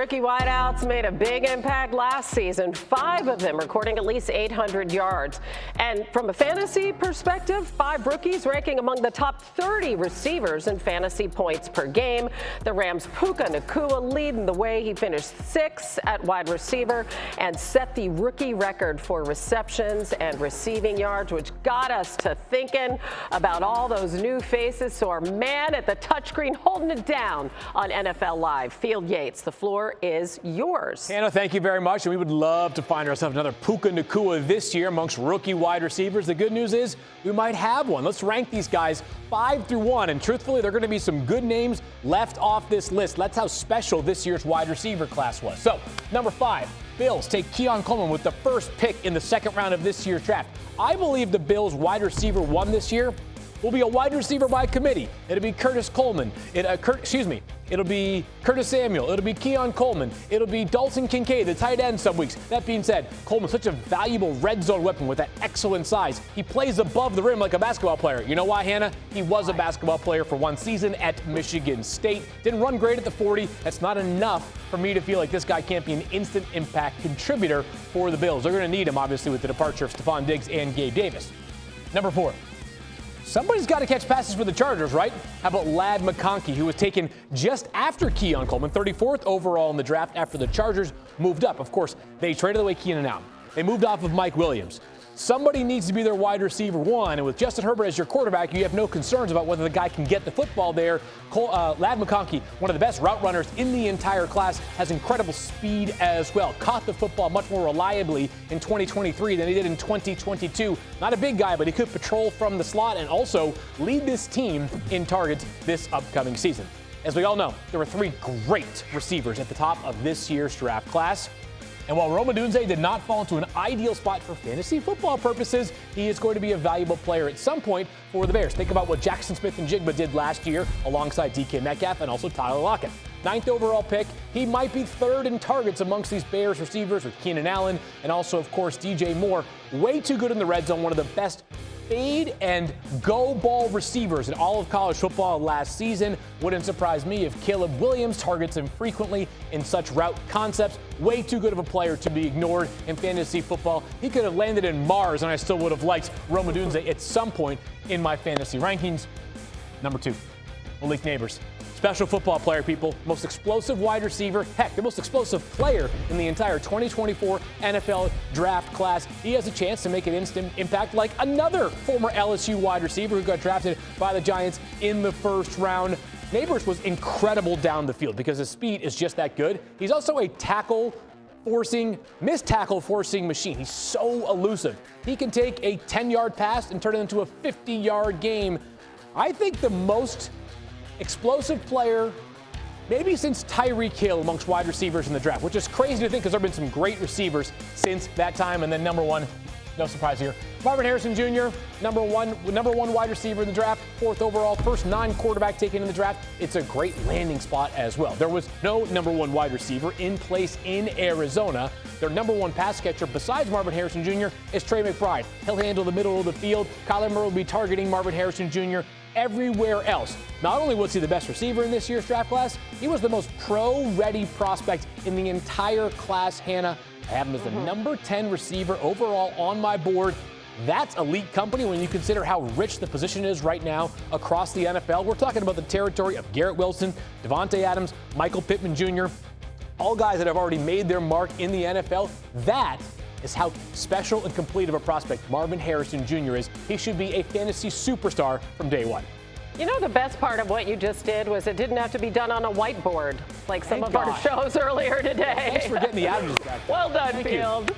rookie wideouts made a big impact last season, 5 of them recording at least 800 yards. And from a fantasy perspective, 5 rookies ranking among the top 30 receivers in fantasy points per game. The Rams' Puka Nacua leading the way. He finished 6th at wide receiver and set the rookie record for receptions and receiving yards, which got us to thinking about all those new faces. So our man at the touchscreen holding it down on NFL Live, Field Yates. The floor is yours. Hannah, thank you very much. And we would love to find ourselves another Puka Nacua this year amongst rookie wide receivers. The good news is we might have one. Let's rank these guys 5 through 1. And truthfully, there are going to be some good names left off this list. That's how special this year's wide receiver class was. So, number 5, Bills take Keon Coleman with the first pick in the second round of this year's draft. I believe the Bills wide receiver 1 this year will be a wide receiver by committee. It'll be Curtis Coleman. It'll be Curtis Samuel. It'll be Keon Coleman. It'll be Dalton Kincaid, the tight end some weeks. That being said, Coleman's such a valuable red zone weapon with that excellent size. He plays above the rim like a basketball player. You know why, Hannah? He was a basketball player for 1 season at Michigan State. Didn't run great at the 40. That's not enough for me to feel like this guy can't be an instant impact contributor for the Bills. They're going to need him, obviously, with the departure of Stephon Diggs and Gabe Davis. Number 4. Somebody's got to catch passes for the Chargers, right? How about Ladd McConkey, who was taken just after Keon Coleman, 34th overall in the draft after the Chargers moved up. Of course, they traded away Keenan Allen. They moved off of Mike Williams. Somebody needs to be their wide receiver 1, and with Justin Herbert as your quarterback, you have no concerns about whether the guy can get the football there. Ladd McConkey, one of the best route runners in the entire class, has incredible speed as well. Caught the football much more reliably in 2023 than he did in 2022. Not a big guy, but he could patrol from the slot and also lead this team in targets this upcoming season. As we all know, there were 3 great receivers at the top of this year's draft class. And while Rome Odunze did not fall into an ideal spot for fantasy football purposes, he is going to be a valuable player at some point for the Bears. Think about what Jackson Smith and Jigba did last year alongside DK Metcalf and also Tyler Lockett. 9th overall pick. He might be 3rd in targets amongst these Bears receivers with Keenan Allen and also, of course, DJ Moore. Way too good in the red zone. One of the best fade and go ball receivers in all of college football last season. Wouldn't surprise me if Caleb Williams targets him frequently in such route concepts. Way too good of a player to be ignored in fantasy football. He could have landed in Mars and I still would have liked Rome Odunze at some point in my fantasy rankings. Number 2, Malik Neighbors. Special football player, people. Most explosive wide receiver. Heck, the most explosive player in the entire 2024 NFL draft class. He has a chance to make an instant impact like another former LSU wide receiver who got drafted by the Giants in the 1st round. Neighbors was incredible down the field because his speed is just that good. He's also a missed tackle forcing machine. He's so elusive. He can take a 10-yard pass and turn it into a 50-yard game. I think the most explosive player maybe since Tyreek Hill amongst wide receivers in the draft, which is crazy to think because there have been some great receivers since that time. And then number 1, no surprise here, Marvin Harrison Jr., number one wide receiver in the draft, 4th overall, first non-quarterback taken in the draft. It's a great landing spot as well. There was no number 1 wide receiver in place in Arizona. Their number 1 pass catcher besides Marvin Harrison Jr. is Trey McBride. He'll handle the middle of the field. Kyler Murray will be targeting Marvin Harrison Jr. everywhere else. Not only was he the best receiver in this year's draft class, he was the most pro-ready prospect in the entire class, Hannah. I have him as the number 10 receiver overall on my board. That's elite company when you consider how rich the position is right now across the NFL. We're talking about the territory of Garrett Wilson, Devontae Adams, Michael Pittman Jr., all guys that have already made their mark in the NFL. That is how special and complete of a prospect Marvin Harrison Jr. is. He should be a fantasy superstar from day 1. You know, the best part of what you just did was it didn't have to be done on a whiteboard like some of our shows earlier today. Thanks for getting the averages back. Well done, Field.